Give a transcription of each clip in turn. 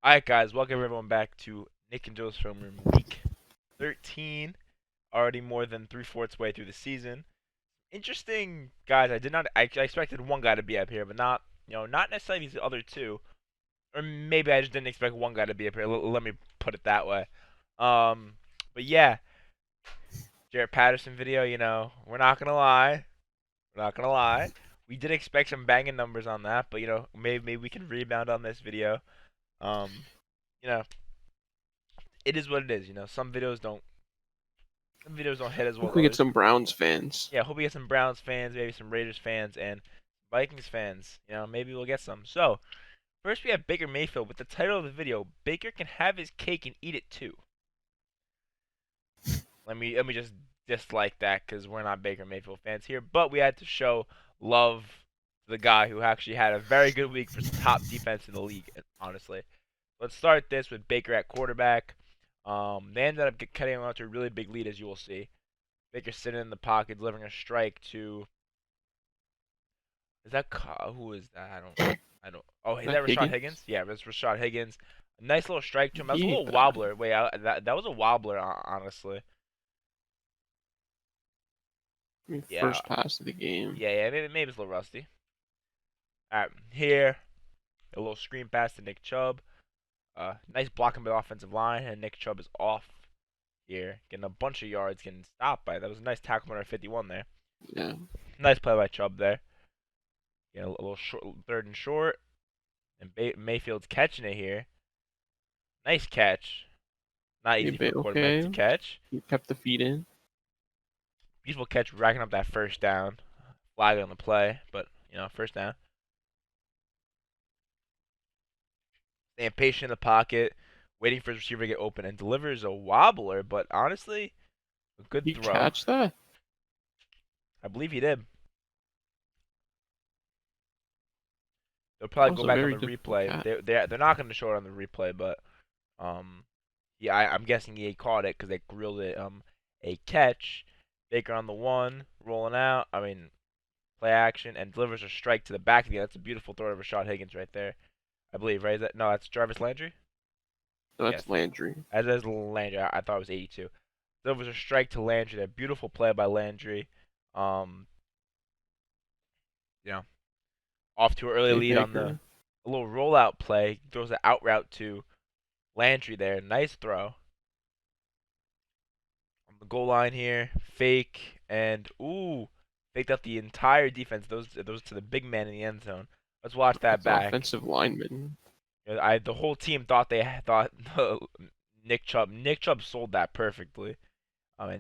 Alright guys, welcome everyone back to Nick and Joe's Film Room Week 13. Already more than three-fourths way through the season. Interesting, guys. I expected one guy to be up here, but not necessarily these other two. Or maybe I just didn't expect one guy to be up here. Let me put it that way. But yeah, Jarrett Patterson video, we're not gonna lie. We're not gonna lie. We did expect some banging numbers on that, but maybe we can rebound on this video. Um, you know, it is what it is. Some videos don't hit as well Hope as we get others. some Browns fans. Yeah, hope we get some Browns fans, maybe some Raiders fans, and Vikings fans. Maybe we'll get some. So first we have Baker Mayfield with the title of the video: Baker can have his cake and eat it too. Let me just dislike that because we're not Baker Mayfield fans here, but we had to show love to the guy who actually had a very good week for top defense in the league. Honestly, let's start this with Baker at quarterback. They ended up cutting out to a really big lead, as you will see. Baker sitting in the pocket, delivering a strike to. Is that who is that? I don't. Oh, is That that Rashad Higgins? Higgins? Yeah, that's Rashad Higgins. A nice little strike to him. That was a He little ain't bad. wobbler. Wait, that was a wobbler, honestly. Yeah, First pass of the game. yeah. Maybe it's a little rusty. All right, here a little screen pass to Nick Chubb. Nice blocking by the offensive line, and Nick Chubb is off here, getting a bunch of yards, getting stopped by. That was a nice tackle by 51 there. Yeah. Nice play by Chubb there. A little short, third and short, and Mayfield's catching it here. Nice catch. Not easy for a quarterback to Okay. catch. He kept the feet in. Beautiful catch, racking up that first down. Flag on the play, but first down. Staying patient in the pocket, waiting for his receiver to get open, and delivers a wobbler. But honestly, a good He throw. catch that? I believe he did. They'll That probably was go a back on very the difficult replay. catch. They're not going to show it on the replay, but yeah, I'm guessing he caught it because they grilled it. A catch. Baker on the one, rolling out. Play action and delivers a strike to the back of the end. That's a beautiful throw of Rashad Higgins right there. I believe, right? No, that's Jarvis Landry. Yes, That's Landry. as Landry. I thought it was 82. Delivers a strike to Landry. That beautiful play by Landry. Um, you know, off to an early Okay, lead on Baker. a little rollout play. Throws an out route to Landry there. Nice throw. On the goal line here, fake and faked out the entire defense. Those to the big man in the end zone. Let's watch that That's the back. offensive lineman. The whole team thought they thought Nick Chubb. Nick Chubb sold that perfectly.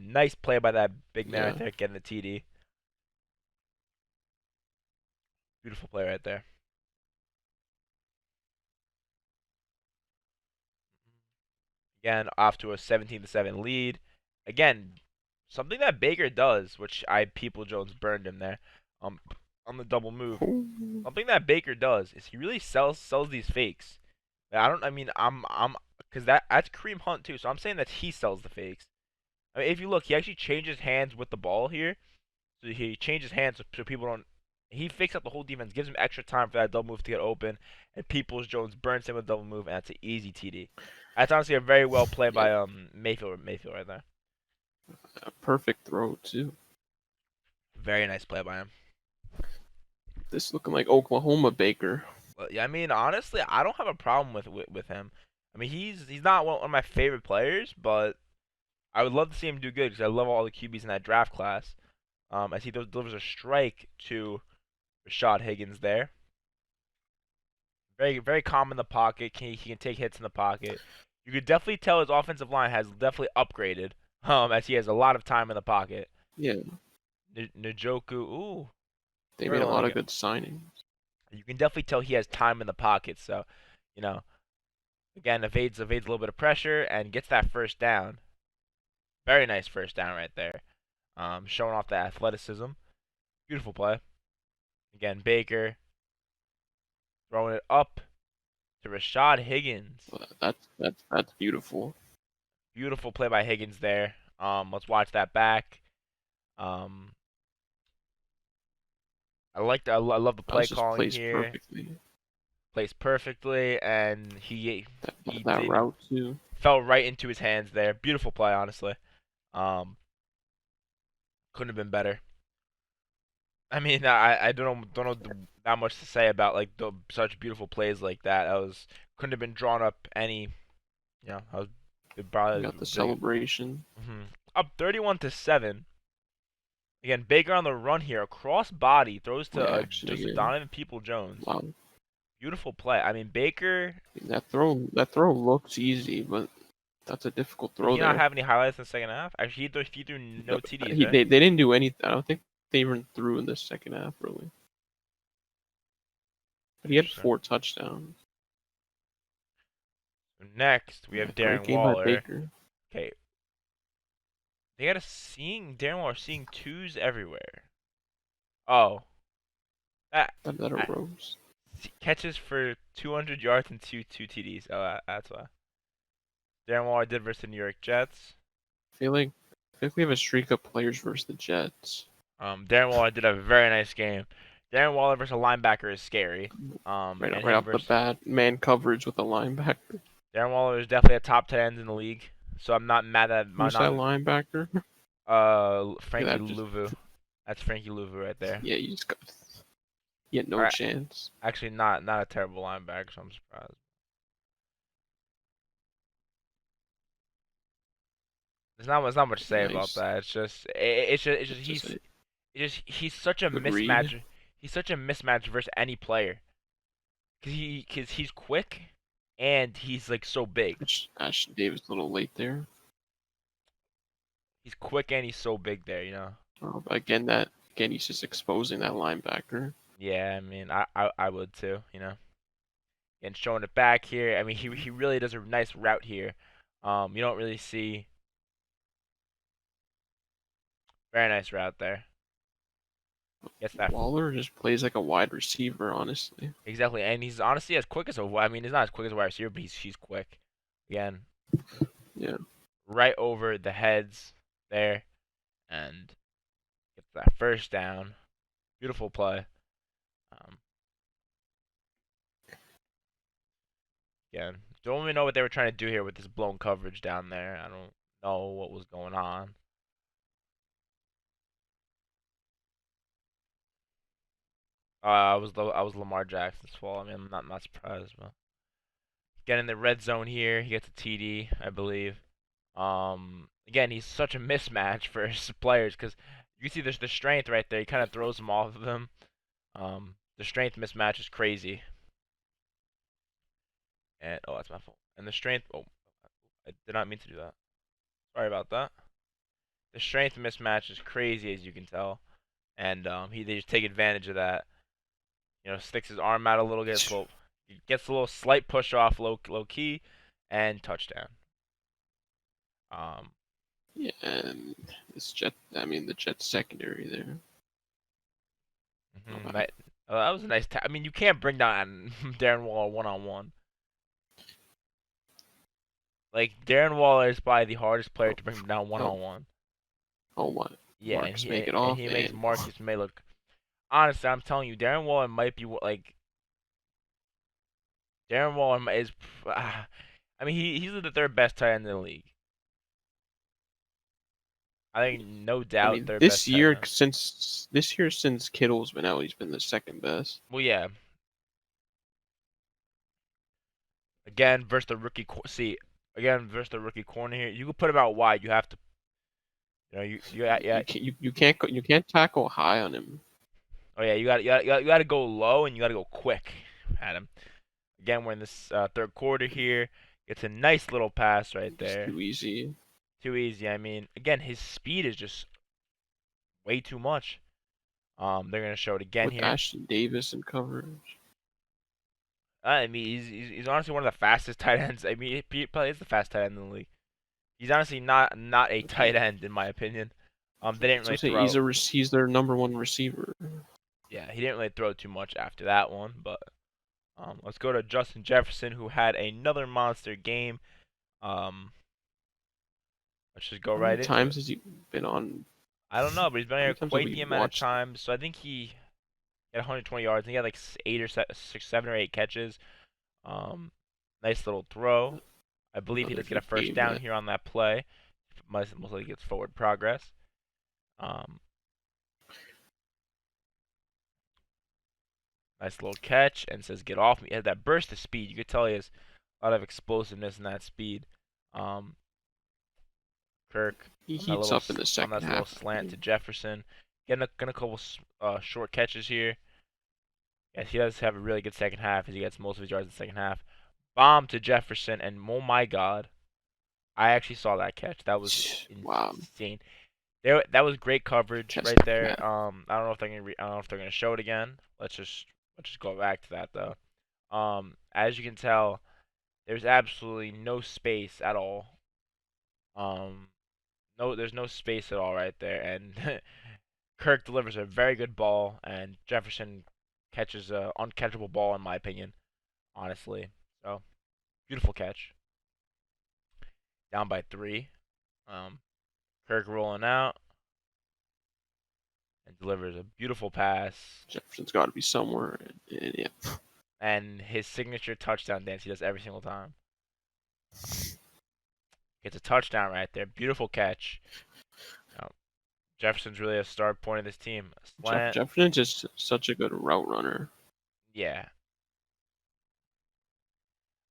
Nice play by that big man right Yeah. there, getting the TD. Beautiful play right there. Again, off to a 17-7 lead. Again, something that Baker does, which People Jones burned him there, on the double move. Ooh. Something that Baker does is he really sells these fakes. Because that's Kareem Hunt too. So I'm saying that he sells the fakes. If you look, he actually changes hands with the ball here. So he changes hands so people don't. He fakes out the whole defense, gives him extra time for that double move to get open, and Peoples Jones burns him with a double move, and that's an easy TD. That's honestly a very well play Yep. by Mayfield right there. A perfect throw too. Very nice play by him. This looking like Oklahoma Baker. But yeah, honestly, I don't have a problem with him. He's not one of my favorite players, but I would love to see him do good because I love all the QBs in that draft class. As he delivers a strike to Rashad Higgins there. Very, very calm in the pocket. He can take hits in the pocket. You could definitely tell his offensive line has definitely upgraded. As he has a lot of time in the pocket. Yeah. Njoku, They made a Sterling lot of again. good signings. You can definitely tell he has time in the pocket. So, again, evades a little bit of pressure and gets that first down. Very nice first down right there. Showing off the athleticism. Beautiful play. Again, Baker throwing it up to Rashad Higgins. That's beautiful. Beautiful play by Higgins there. Let's watch that back. I love the play That just calling plays here. perfectly. placed perfectly, and he That did route too. fell right into his hands there. Beautiful play, honestly. Um, couldn't have been better. I mean, I don't know that much to say about like such beautiful plays like that. That was couldn't have been drawn up any. I was it You probably got the really, celebration. up 31-7. Again, Baker on the run here, across body throws to Play action just a again. Donovan People-Jones. Wow. Beautiful play. I mean, Baker. That throw looks easy, but that's a difficult Did throw he not there. have any highlights in the second half? Actually, he threw no TDs, right? They didn't do anything. I don't think they even threw in the second half really. But he had Interesting. 4 touchdowns. Next, we Yeah, have great Darren game by Waller. Baker. Okay, they got Darren Waller seeing twos everywhere. Oh, that That I, arose. catches for 200 yards and two TDs. Oh, that's why. Darren Waller did versus the New York Jets. I feel like we have a streak of players versus the Jets. Darren Waller did a very nice game. Darren Waller versus a linebacker is scary. And Right him off the versus bat, man coverage with a linebacker. Darren Waller is definitely a top 10 end in the league. So I'm not mad at Who's that linebacker? Frankie That just Louvu. That's Frankie Louvu right there. yeah, you had no Or chance. actually, not a terrible linebacker, so I'm surprised. There's not much to say about Nice. that. It's just It's just he's such a agreed. mismatch. He's such a mismatch versus any player. Cause he's quick, and he's like so big. Ashton Davis a little late there. He's quick and he's so big there. Again, he's just exposing that linebacker. Yeah, I mean, I would too. And showing it back here. I mean, he really does a nice route here. You don't really see very nice route there. Gets that Waller just plays like a wide receiver, honestly. exactly, and he's honestly as quick as a. I mean, he's not as quick as a wide receiver, but he's quick. Again, Yeah. right over the heads there, and gets that first down. Beautiful play. Um, Again, don't really know what they were trying to do here with this blown coverage down there. I don't know what was going on. I was Lamar Jackson's fault. I mean, I'm not surprised, but getting in the red zone here, he gets a TD, I believe. Again, he's such a mismatch for his players because you see there's the strength right there. He kind of throws them off of him. The strength mismatch is crazy. And oh, that's my fault. And the strength. Oh, I did not mean to do that. Sorry about that. The strength mismatch is crazy, as you can tell, and they just take advantage of that. Sticks his arm out a little, gets a little slight push off, low key, and touchdown. Um, Yeah, and the Jets secondary there. mhm, that was a nice. I mean, you can't bring down Darren Waller 1-on-1. Like Darren Waller is probably the hardest player Oh, to bring down one oh, on one. oh my. Yeah, Marcus make it off he makes and Marcus May look. Honestly, I'm telling you, Darren Waller might be like Darren Waller is. I mean, he's the third best tight end in the league. I think no I doubt mean third best tight end. this year since Kittle's been out, he's been the second best. Well, yeah. Again versus the again versus the rookie corner here. You can put him out wide. You have to. Yeah. You can't tackle high on him. Oh yeah, you got to go low and you got to go quick at him. Again, we're in this third quarter here. It's a nice little pass right It's there. too easy. Too easy. I mean, again, his speed is just way too much. They're gonna show it again With here. Ashton Davis in coverage. I mean, he's honestly one of the fastest tight ends. I mean, he probably is the fastest tight end in the league. He's honestly not a tight end in my opinion. They didn't So really say throw. he's their number one receiver. Yeah, he didn't really throw too much after that one. But let's go to Justin Jefferson, who had another monster game. Um, let's just go How many right into times it. has he been on? I don't know, but he's been How here many times have quite we the amount of watched? times. So I think he He had 120 yards, and he had like 7 or 8 catches. Nice little throw. I believe he Another does get a good first game. down here on that play. Most likely gets forward progress. Nice little catch, and says get off me. He had that burst of speed. You could tell he has a lot of explosiveness in that speed. Um, Kirk He on that heats up in the second little half. slant to Jefferson. Getting a couple short catches here. Yes, he does have a really good second half as he gets most of his yards in the second half. Bomb to Jefferson, and oh my God, I actually saw that catch. That was Wow. insane. That was great coverage Test right there. cat. I don't know if I don't know if they're gonna show it again. Let's just go back to that though. As you can tell, there's absolutely no space at all. No, there's no space at all right there, and Kirk delivers a very good ball, and Jefferson catches a uncatchable ball in my opinion, honestly. So beautiful catch. Down by 3. Um, Kirk rolling out and delivers a beautiful pass, Jefferson's got to be somewhere. And yeah. and his signature touchdown dance he does every single time. Gets a touchdown right there. Beautiful catch. Jefferson's really a star point of this team. Slant. Jefferson's just such a good route runner. Yeah.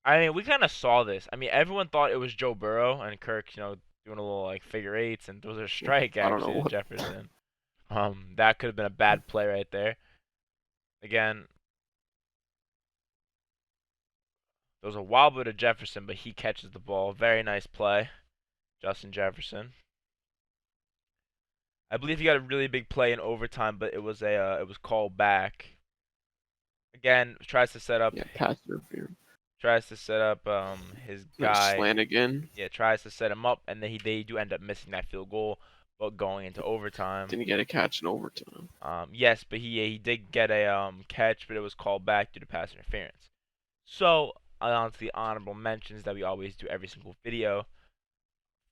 I mean, we kind of saw this. I mean, everyone thought it was Joe Burrow and Kirk, doing a little like figure eights, and those are strike I don't know actually to what. Jefferson. That could have been a bad play right there. Again, there was a wobble to Jefferson, but he catches the ball. Very nice play, Justin Jefferson. I believe he got a really big play in overtime, but it was called back. Again, Yeah, pass interference. tries to set up his Nice guy. slant again. Yeah, tries to set him up, and then they do end up missing that field goal, but going into overtime. Didn't get a catch in overtime. Yes, but he did get a catch, but it was called back due to pass interference. So on to the honorable mentions that we always do every single video.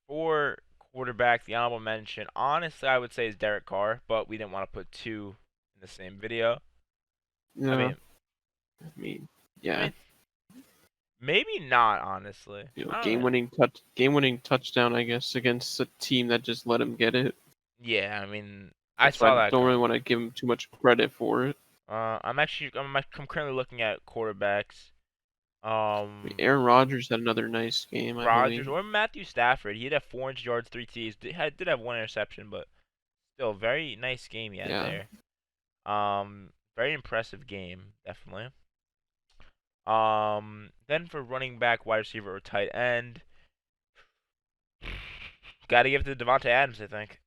For quarterback, the honorable mention, honestly, I would say is Derek Carr, but we didn't want to put two in the same video. I Yeah. mean, Yeah. I mean, maybe not, honestly. I don't know. Game-winning touchdown, I guess, against a team that just let him get it. Yeah, I mean, I That's why saw I that don't really coming. want to give him too much credit for it. I'm currently looking at quarterbacks. Aaron Rodgers had another nice game, I Rodgers believe. or Matthew Stafford. He had 400 yards, 3 TDs. Did have one interception, but still very nice game he had Yeah. there. Very impressive game, definitely. Then for running back, wide receiver, or tight end, got to give it to Devontae Adams, I think.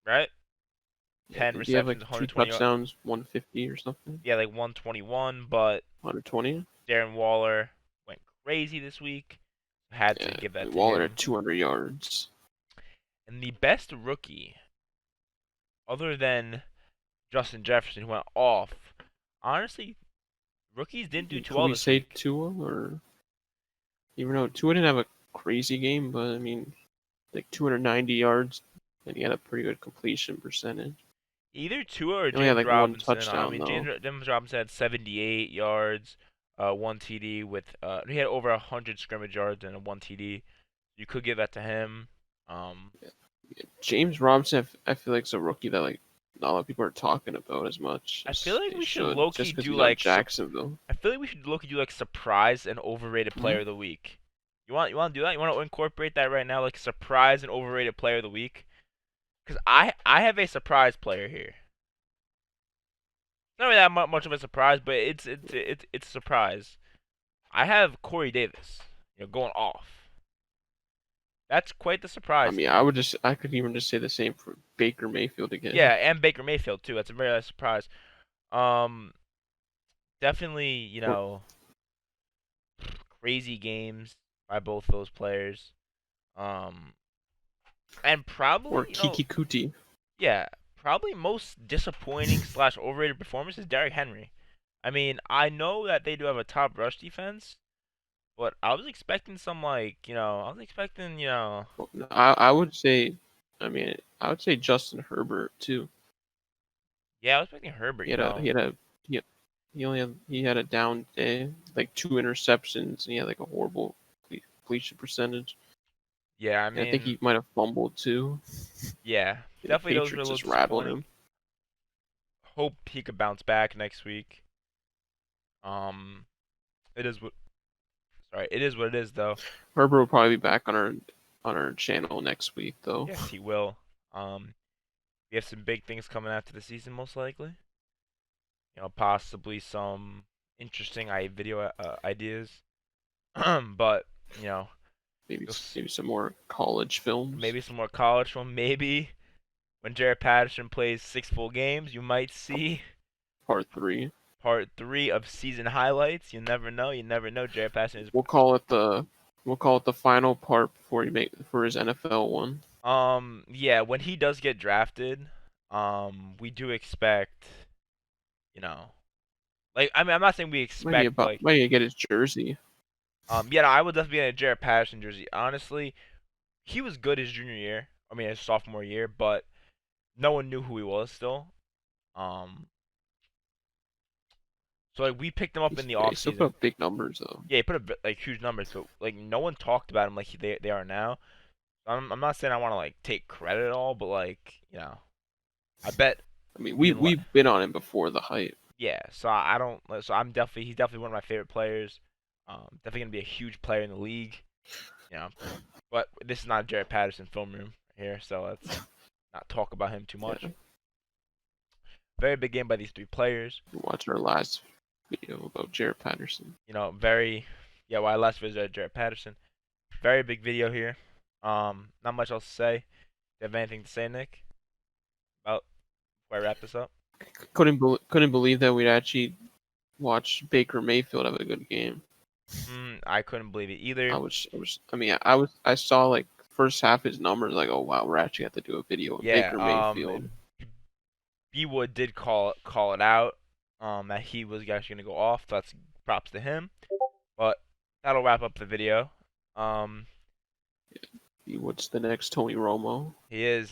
Right? Yeah, 10 did he have like receptions, 2 120 yards. touchdowns, 150 or something? Yeah, like 121, but 120? Darren Waller went crazy this week. Had to Yeah, give that to Waller at him. 200 yards. And the best rookie, other than Justin Jefferson, who went off, honestly, rookies didn't do too Could well we this say week. Tua or even though Tua didn't have a crazy game, but I mean, like 290 yards, and he had a pretty good completion percentage. Either Tua or He only had James like one Robinson. I touchdown mean, though. James Robinson had 78 yards, 1 TD with he had over 100 scrimmage yards and a 1 TD. You could give that to him. Um, James Robinson, I feel like is a rookie that like not a lot of people are talking about as much I feel as like they we should should, low key just because do he's on like Jacksonville. I feel like we should look at you like surprise and overrated Hmm? player of the week. You want to do that? You want to incorporate that right now, like surprise and overrated player of the week? Because I have a surprise player here. It's not really that much of a surprise, but it's a surprise. I have Corey Davis, going off. That's quite the I surprise to mean, me. I could even just say the same for Baker Mayfield again. Yeah, and Baker Mayfield too. That's a very nice surprise. Um, Definitely, Or crazy games by both those players. Um, and probably, Kiki Kuti. yeah, probably most disappointing slash overrated performance is Derrick Henry. I mean, I know that they do have a top rush defense, but I was expecting some like, I was expecting, I would say, I mean, I would say Justin Herbert too. Yeah, I was expecting Herbert. He had a he had a he, had, he had a down day, like 2 interceptions, and he had like a horrible completion percentage. Yeah, I And I think mean, he might have fumbled too. yeah, The definitely those were a Patriots little just rattled disappointing. him. Hope he could bounce back next week. Um, it is what. Sorry, it is what it is, though. Herbert will probably be back on our channel next week though. Yes, he will. We have some big things coming after the season, most likely. Possibly some interesting video ideas. But you know, Maybe you'll s- maybe some more college films. maybe some more college film. Maybe when Jared Patterson plays 6 full games, you might see Part 3. part 3 of season highlights. You never know. You never know. Jared Patterson is. We'll call it the final part before he make for his NFL one. Yeah, when he does get drafted, we do expect, you know, like I mean, I'm not saying we expect like, Might he get his jersey. yeah, no, I would definitely be in a Jared Patterson jersey. Honestly, he was good his junior year. I mean, his sophomore year, but no one knew who he was still. Um, so like we picked him up in the Yeah, he off still put season. up big numbers though. Yeah, he put up like huge numbers, but like no one talked about him like they are now. I'm not saying I want to like take credit at all, but like I bet I mean, we didn't. we've been on him before the hype. Yeah, so I don't. So I'm definitely he's definitely one of my favorite players. Definitely gonna be a huge player in the league. You know, but this is not Jared Patterson film room here, so let's not talk about him too much. Yeah, Very big game by these 3 players. watch our last video about Jared Patterson. Very. Yeah, well, I last visited Jared Patterson. Very big video here. Not much else to say. Do you have anything to say, Nick? About before I wrap this up? Couldn't believe that we'd actually watch Baker Mayfield have a good game. I couldn't believe it either. I saw like first half his numbers, like, oh wow, we're actually have to do a video of Yeah. Baker Mayfield. B Wood did call it out. That he was actually gonna go off. So that's props to him. But that'll wrap up the video. Um, What's the next Tony Romo? he is.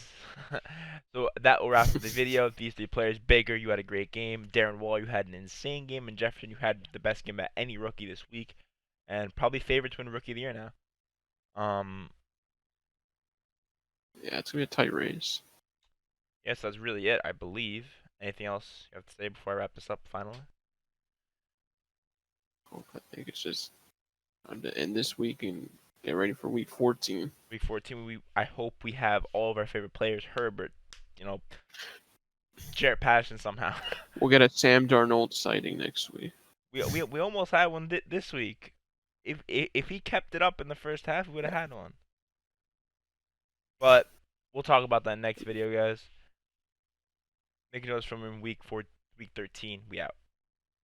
So that will wrap up the video. These 3 players. Baker, you had a great game. Darren Waller, you had an insane game. And Jefferson, you had the best game at any rookie this week, and probably favorite to win Rookie of the Year now. Yeah, it's gonna be a tight race. Yes, that's really it, I believe. Anything else you have to say before I wrap this up finally? I think it's just time to end this week and get ready for week 14. Week 14, I hope we have all of our favorite players. Herbert, Jared Patterson somehow. We'll get a Sam Darnold sighting next week. we almost had one this week. If he kept it up in the first half, we would have had one. But we'll talk about that next video, guys. Making notes from week 13. We out.